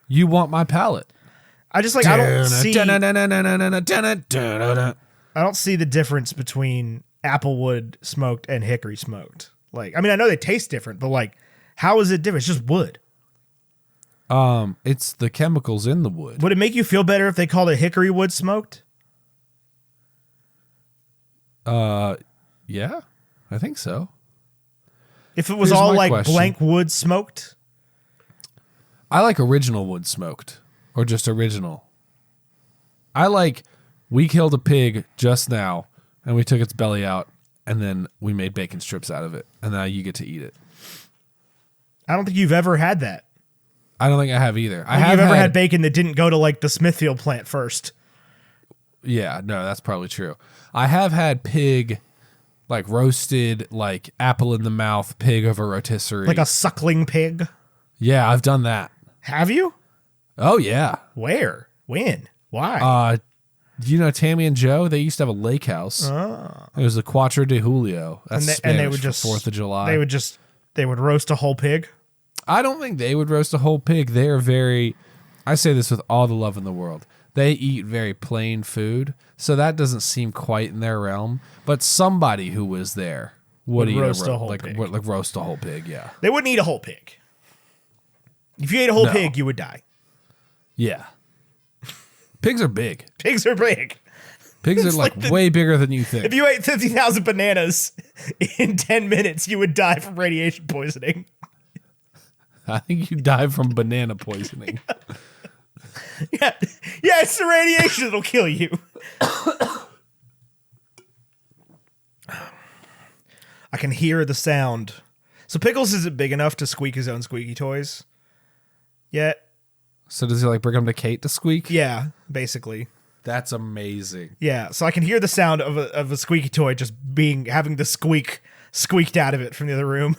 You want my palate. I just like I don't see the difference between Applewood smoked and hickory smoked. Like, I mean, I know they taste different, but like, how is it different? It's just wood. It's the chemicals in the wood. Would it make you feel better if they called it hickory wood smoked? Yeah, I think so. If it was Here's all my like question. blank wood smoked? I like original wood smoked, or just original. I like, we killed a pig just now, and we took its belly out, and then we made bacon strips out of it, and now you get to eat it. I don't think you've ever had that. I don't think I have either. I think you've ever had bacon that didn't go to like the Smithfield plant first. Yeah, no, that's probably true. I have had pig, like roasted, like apple in the mouth, pig over rotisserie. Like a suckling pig. Yeah, I've done that. Have you? Oh, yeah. Where? When? Why? You know Tammy and Joe? They used to have a lake house. Oh. It was the Cuatro de Julio. That's and they Spanish would for just 4th of July. They would roast a whole pig. I don't think they would roast a whole pig. They are very, I say this with all the love in the world, they eat very plain food, so that doesn't seem quite in their realm. But somebody who was there would eat roast a whole pig. Like roast a whole pig, yeah. They wouldn't eat a whole pig. If you ate a whole pig, you would die. Yeah. Pigs are big. Pigs are big. Pigs are like way bigger than you think. If you ate 50,000 bananas in 10 minutes, you would die from radiation poisoning. I think you die from banana poisoning. Yeah, it's the radiation that'll kill you. I can hear the sound. So Pickles isn't big enough to squeak his own squeaky toys yet. So does he like bring them to Kate to squeak? Yeah, basically. That's amazing. Yeah, so I can hear the sound of a squeaky toy just having the squeaked out of it from the other room.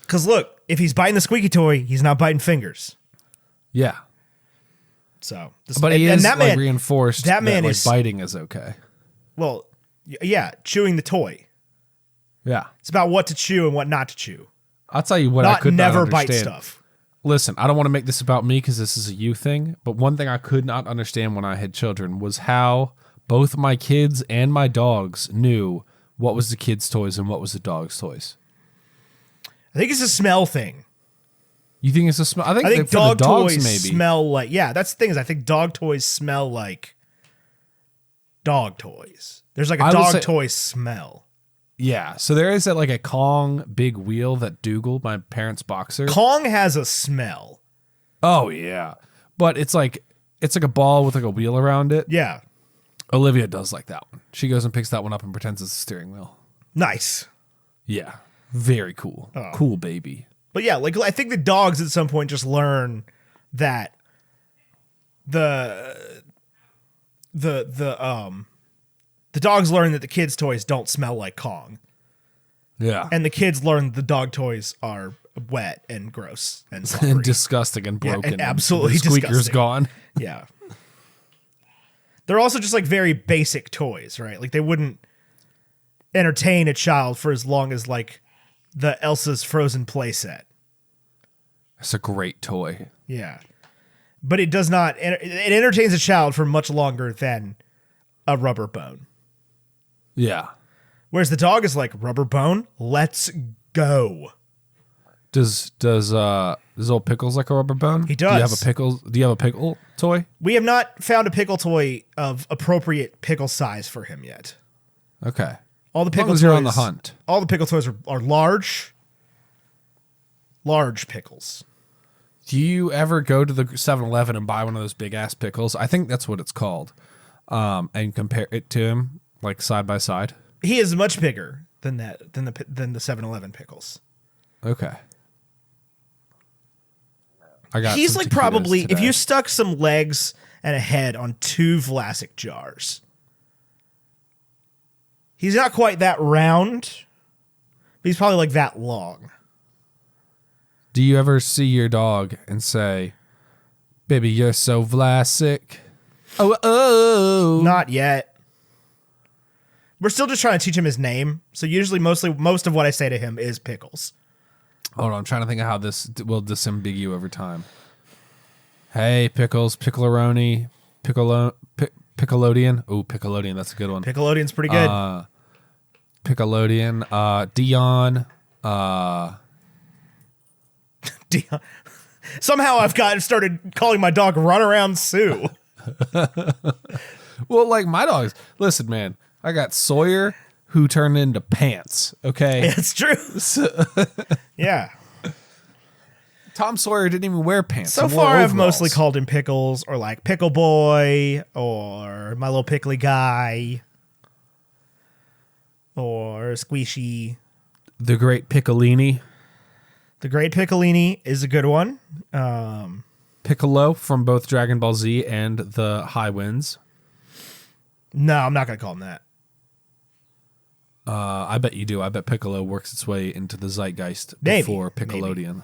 Because look, if he's biting the squeaky toy, he's not biting fingers. Yeah. So, but he is that like man, reinforced that man like is biting is okay. Well, yeah, chewing the toy. Yeah. It's about what to chew and what not to chew. I'll tell you what I could not never bite understand. stuff. Listen, I don't want to make this about me because this is a you thing, but one thing I could not understand when I had children was how both my kids and my dogs knew what was the kids' toys and what was the dogs' toys. I think it's a smell thing. You think it's a smell? I think for dog the dogs toys maybe smell like, yeah, that's the thing is I think dog toys smell like dog toys. There's like a dog toy smell. Yeah, so there is that like a Kong big wheel that Dougal, my parents' boxer. Kong has a smell. Oh yeah, but it's like a ball with like a wheel around it. Yeah. Olivia does like that one. She goes and picks that one up and pretends it's a steering wheel. Nice. Yeah, very cool. Oh. Cool baby. But yeah, like I think the dogs at some point just learn that the dogs learn that the kids' toys don't smell like Kong. Yeah. And the kids learn the dog toys are wet and gross and slippery. And disgusting and broken. and absolutely the squeaker's disgusting. Gone. Yeah. They're also just like very basic toys, right? Like they wouldn't entertain a child for as long as like the Elsa's Frozen playset. It's a great toy. Yeah. But it does not, it entertains a child for much longer than a rubber bone. Yeah. Whereas the dog is like, rubber bone, let's go. Does old Pickles like a rubber bone? He does. Do you have a pickle toy? We have not found a pickle toy of appropriate pickle size for him yet. Okay. All the As long pickle as toys you're on the hunt. All the pickle toys are large pickles. Do you ever go to the 7-Eleven and buy one of those big ass pickles? I think that's what it's called. And compare it to him, like side by side. He is much bigger than the 7-Eleven pickles. Okay. He's some like taquitos probably if today. you stuck some legs and a head on 2 Vlasic jars. He's not quite that round, but he's probably like that long. Do you ever see your dog and say, "Baby, you're so Vlasic"? Oh. Not yet. We're still just trying to teach him his name. So usually most of what I say to him is Pickles. Hold on, I'm trying to think of how this will disambiguate over time. Hey, Pickles, Pickleroni, Pickelodian. Oh, Pickelodian, that's a good one. Nickelodeon's pretty good. Pickelodian, Dion. Dion. Somehow I've started calling my dog Runaround Sue. Well, like my dogs. Listen, man, I got Sawyer, who turned into Pants. Okay, It's true. Yeah. Tom Sawyer didn't even wear pants. So He wore far, I've overalls. mostly called him Pickles or like Pickle Boy or my little pickly guy or Squishy. the Great Piccolini, The Great Piccolini is a good one. Piccolo from both Dragon Ball Z and the High Winds. No, I'm not going to call him that. I bet you do. I bet Piccolo works its way into the zeitgeist Maybe, before Pickelodian.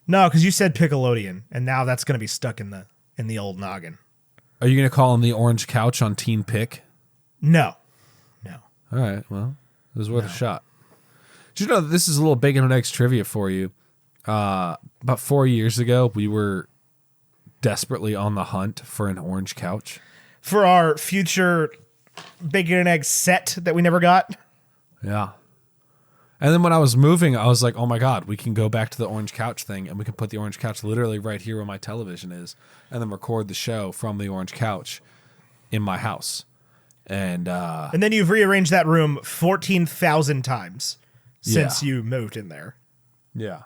No, because you said Pickelodian, and now that's going to be stuck in the old noggin. Are you going to call him the Orange Couch on Teen Pick? No. All right. Well, it was worth a shot. Did you know that this is a little Bacon and Eggs trivia for you? About 4 years ago, we were desperately on the hunt for an orange couch. For our future Bacon and Egg set that we never got. Yeah. And then when I was moving, I was like, oh my God, we can go back to the orange couch thing and we can put the orange couch literally right here where my television is and then record the show from the orange couch in my house. And then you've rearranged that room 14,000 times since you moved in there. yeah,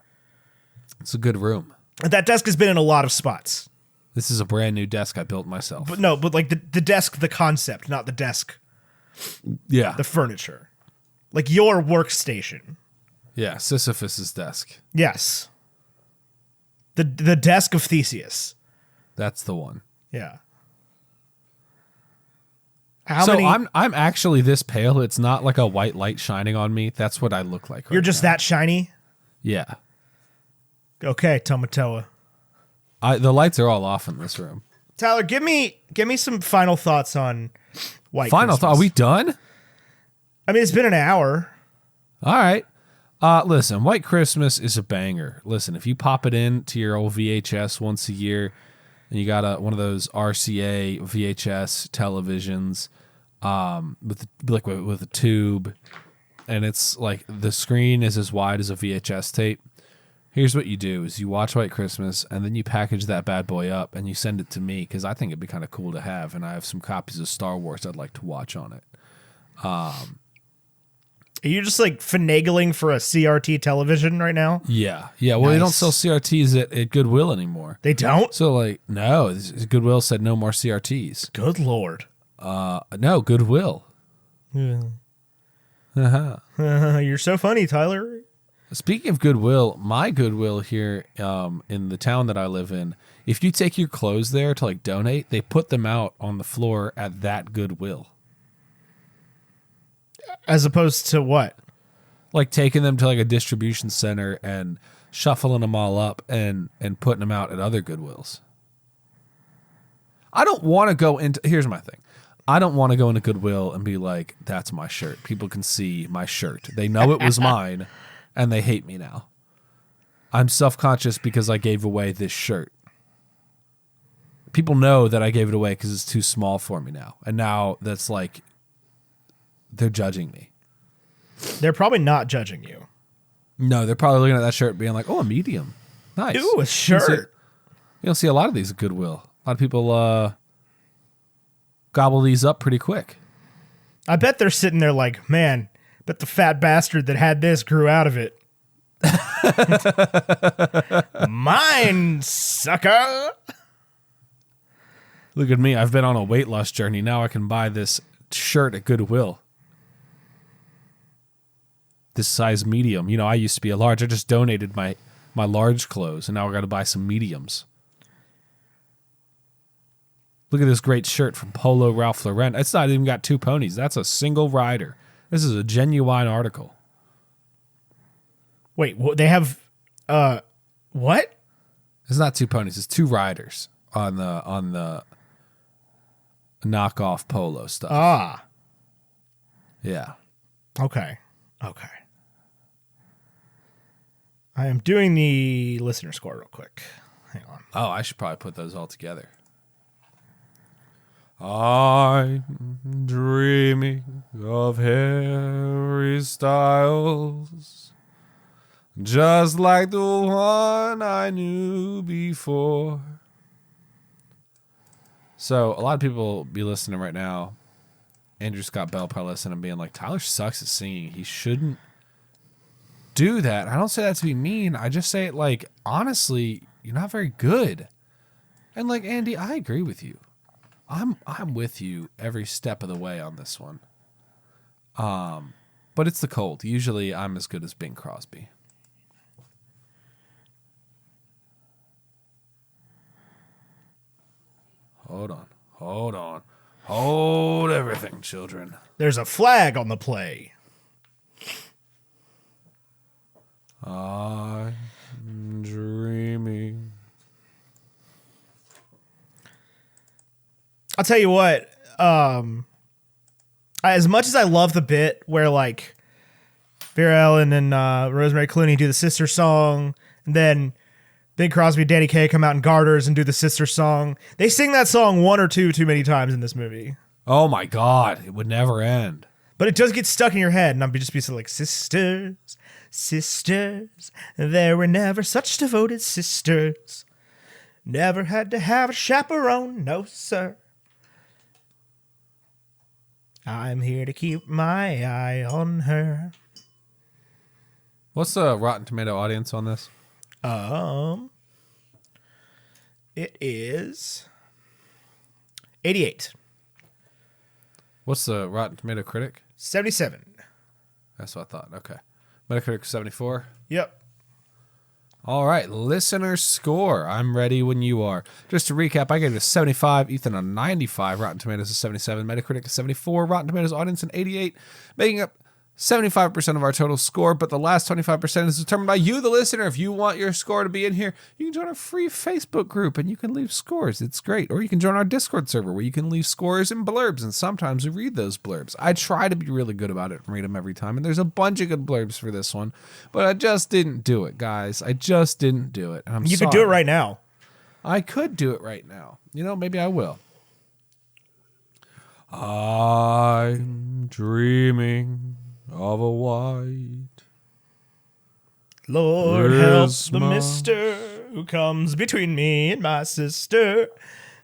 it's a good room. That desk has been in a lot of spots. This is a brand new desk I built myself. But like the desk, the concept, not the desk, Yeah. the furniture. Like your workstation. Yeah, Sisyphus's desk. Yes. The desk of Theseus. That's the one. Yeah. I'm actually this pale. It's not like a white light shining on me. That's what I look like. You're just that shiny? Yeah. Okay, Tomatoa. The lights are all off in this room. Tyler, give me some final thoughts on White Final Christmas. thought. Are we done? I mean, it's been an hour. All right. Listen, White Christmas is a banger. Listen, if you pop it in to your old VHS once a year, and you got one of those RCA VHS televisions, with a tube, and it's like the screen is as wide as a VHS tape. Here's what you do: is you watch White Christmas, and then you package that bad boy up, and you send it to me because I think it'd be kind of cool to have, and I have some copies of Star Wars I'd like to watch on it. Are you just like finagling for a CRT television right now? Yeah. Well, they don't Nice. sell CRTs at Goodwill anymore. They don't? So, like, no, Goodwill said no more CRTs. Good Lord. No, Goodwill. You're so funny, Tyler. Speaking of Goodwill, my Goodwill here in the town that I live in, if you take your clothes there to like donate, they put them out on the floor at that Goodwill. As opposed to what? Like taking them to like a distribution center and shuffling them all up and putting them out at other Goodwills. I don't want to go into, here's my thing. I don't want to go into Goodwill and be like, that's my shirt. People can see my shirt. They know it was mine and they hate me now. I'm self-conscious because I gave away this shirt. people know that I gave it away because it's too small for me now. And now that's like, they're judging me. They're probably not judging you. No, they're probably looking at that shirt being like, oh, a medium. Nice. Ooh, a shirt. You don't see a lot of these at Goodwill. A lot of people gobble these up pretty quick. I bet they're sitting there like, man, bet the fat bastard that had this grew out of it. Mine, sucker. Look at me. I've been on a weight loss journey. Now I can buy this shirt at Goodwill. This size medium. You know, I used to be a large. I just donated my large clothes, and now I got to buy some mediums. Look at this great shirt from Polo Ralph Lauren. It's not even got two ponies. That's a single rider. This is a genuine article. Wait, they have what? It's not two ponies. It's two riders on the knockoff Polo stuff. Ah. Yeah. Okay. I am doing the listener score real quick. Hang on. Oh, I should probably put those all together. I'm dreaming of Harry Styles, just like the one I knew before. So a lot of people be listening right now. Andrew Scott Bell probably listening and being like, Tyler sucks at singing. He shouldn't do that. I don't say that to be mean. I just say it like, honestly, you're not very good. And like, Andy, I agree with you. I'm with you every step of the way on this one. But it's the cold. Usually I'm as good as Bing Crosby. Hold on. Hold everything, children. There's a flag on the play. I'm dreaming. I'll tell you what, as much as I love the bit where like Vera Ellen and Rosemary Clooney do the sister song, and then Bing Crosby and Danny Kaye come out in garters and do the sister song. They sing that song one or two too many times in this movie. Oh my God, it would never end. But it does get stuck in your head, and I'll just be like, sisters, sisters, there were never such devoted sisters. Never had to have a chaperone, no sir. I'm here to keep my eye on her. What's the Rotten Tomato audience on this? It is 88. What's the Rotten Tomato critic? 77. That's what I thought. Okay. Metacritic 74. Yep. All right. Listener score. I'm ready when you are. Just to recap, I gave it a 75. Ethan a 95. Rotten Tomatoes a 77. Metacritic a 74. Rotten Tomatoes audience an 88. Making up 75% of our total score, but the last 25% is determined by you, the listener. If you want your score to be in here, you can join our free Facebook group and you can leave scores. It's great. Or you can join our Discord server where you can leave scores and blurbs, and sometimes we read those blurbs. I try to be really good about it and read them every time, and there's a bunch of good blurbs for this one, but I just didn't do it, guys. I just didn't do it. And I'm You sorry. could do it right now. I could do it right now. You know, maybe I will. I'm dreaming of a white Lord help the Christmas. mister who comes between me and my sister.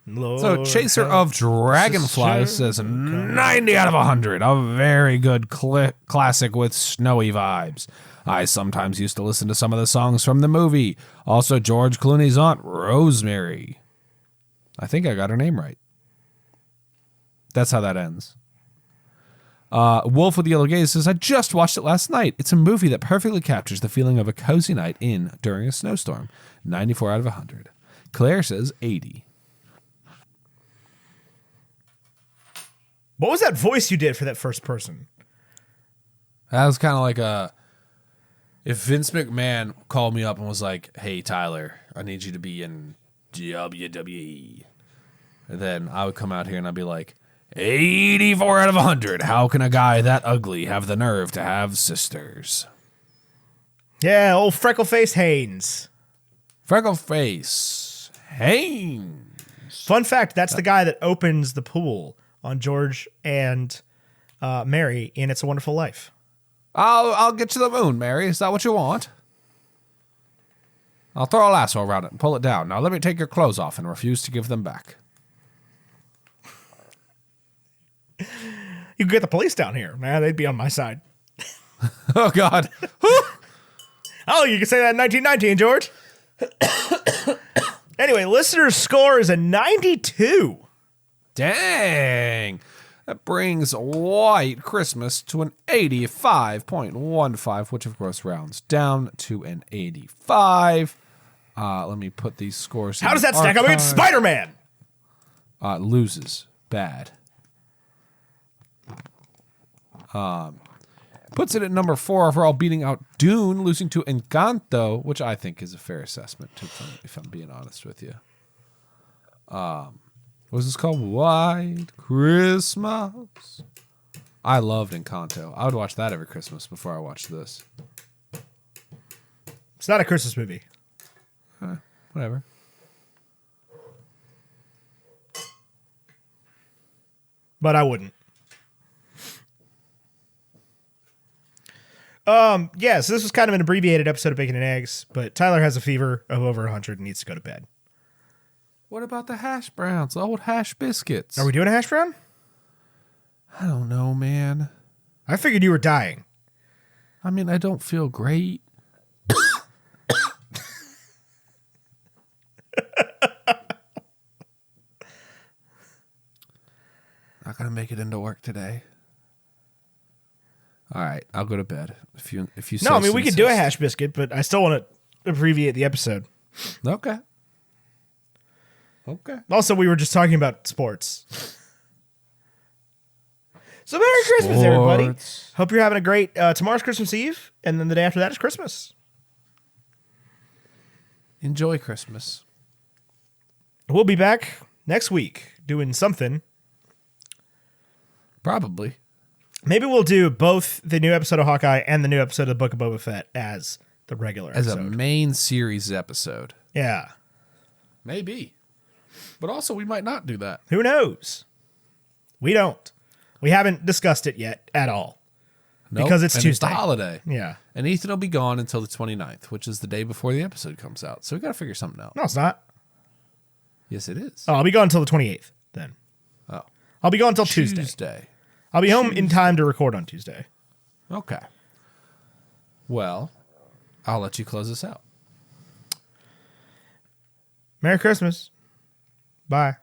Lord So Chaser help of Dragonflies sister says 90 out of 100. A very good classic with snowy vibes. I sometimes used to listen to some of the songs from the movie. Also, George Clooney's aunt, Rosemary. I think I got her name right. That's how that ends. Wolf with the Yellow Gaze says, I just watched it last night. It's a movie that perfectly captures the feeling of a cozy night in during a snowstorm. 94 out of 100. Claire says 80. What was that voice you did for that first person? That was kind of like if Vince McMahon called me up and was like, hey, Tyler, I need you to be in WWE. And then I would come out here and I'd be like, 84 out of 100. How can a guy that ugly have the nerve to have sisters? Yeah, old freckle face Haynes. Freckleface Haynes. Fun fact, that's the guy that opens the pool on George and Mary in It's a Wonderful Life. I'll get to the moon, Mary. Is that what you want? I'll throw a lasso around it and pull it down. Now let me take your clothes off and refuse to give them back. You can get the police down here, man. They'd be on my side. Oh, God. Oh, you can say that in 1919, George. Anyway, listener's score is a 92. Dang. That brings White Christmas to an 85.15, which of course rounds down to an 85. Let me put these scores in. How does that stack up against Spider-Man? Loses. Bad. Puts it at number 4 overall, beating out Dune, losing to Encanto, which I think is a fair assessment, if I'm being honest with you. What was this called? White Christmas. I loved Encanto. I would watch that every Christmas before I watched this. It's not a Christmas movie. Whatever. But I wouldn't. Yeah, so this was kind of an abbreviated episode of Bacon and Eggs, but Tyler has a fever of over 100 and needs to go to bed. What about the hash browns? The old hash biscuits? Are we doing a hash brown? I don't know, man. I figured you were dying. I mean, I don't feel great. Not gonna make it into work today. All right, I'll go to bed. If you No, I mean, we so could do a insist. hash biscuit, but I still want to abbreviate the episode. Okay. Okay. Also, we were just talking about sports. So Merry Christmas, everybody. Sports. Hope you're having a great, tomorrow's Christmas Eve, and then the day after that is Christmas. Enjoy Christmas. We'll be back next week doing something. Probably. Maybe we'll do both the new episode of Hawkeye and the new episode of the Book of Boba Fett as the regular As episode. a main series episode. Yeah. Maybe. But also, we might not do that. Who knows? We don't. We haven't discussed it yet at all. Nope. Because it's and Tuesday. It's the holiday. Yeah. And Ethan will be gone until the 29th, which is the day before the episode comes out. So we got to figure something out. No, it's not. Yes, it is. Oh, I'll be gone until the 28th then. Oh. I'll be gone until Tuesday. I'll be home in time to record on Tuesday. Okay. Well, I'll let you close this out. Merry Christmas. Bye.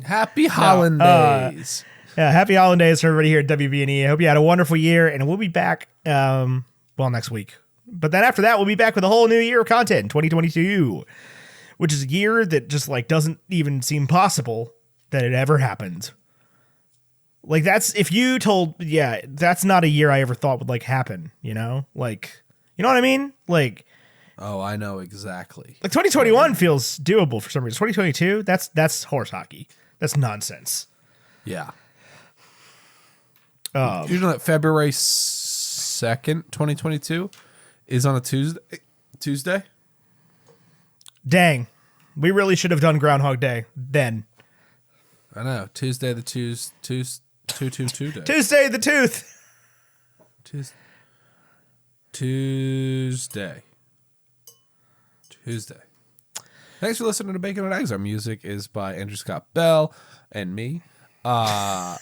Happy holidays. Yeah, happy holidays for everybody here at WBNE. I hope you had a wonderful year, and we'll be back, next week. But then after that, we'll be back with a whole new year of content in 2022, which is a year that just, doesn't even seem possible that it ever happened. That's not a year I ever thought would, happen, you know? You know what I mean? Oh, I know exactly. 2021 feels doable for some reason. 2022, that's horse hockey. That's nonsense. Yeah. You know that February 2nd, 2022 is on a Tuesday? Dang. We really should have done Groundhog Day then. I know. Tuesday the Tuesday. Tuesday the Tooth. Tuesday. Thanks for listening to Bacon and Eggs. Our music is by Andrew Scott Bell and me. Our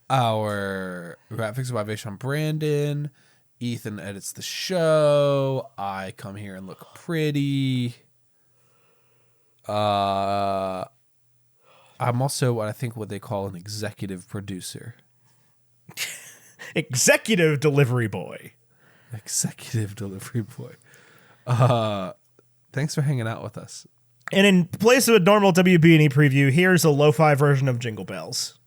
graphics are by Vaishon Brandon. Ethan edits the show. I come here and look pretty. I'm also what they call an executive producer. Executive delivery boy. Executive delivery boy. Thanks for hanging out with us. And in place of a normal WB&E preview, here's a lo-fi version of Jingle Bells.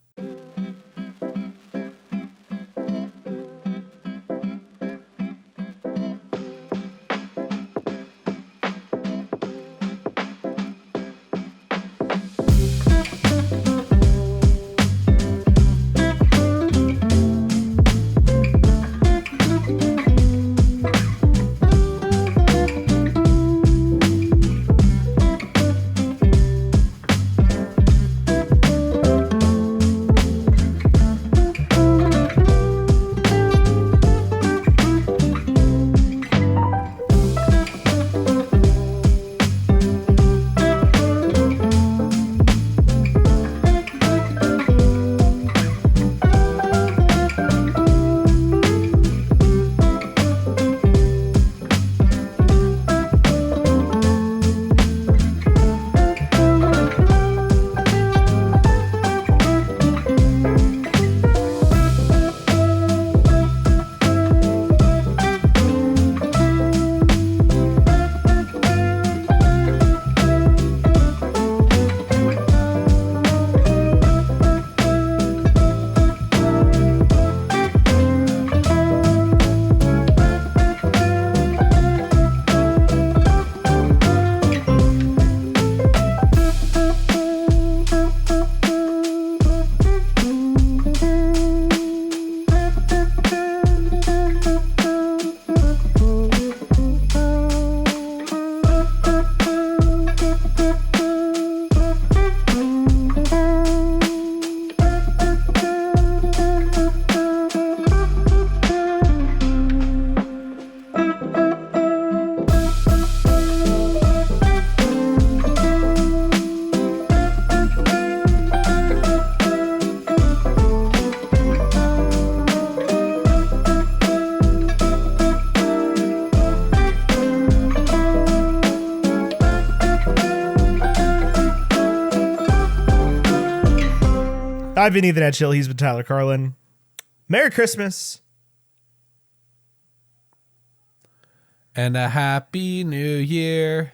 I've been Ethan Edgehill. He's been Tyler Carlin. Merry Christmas. And a happy new year.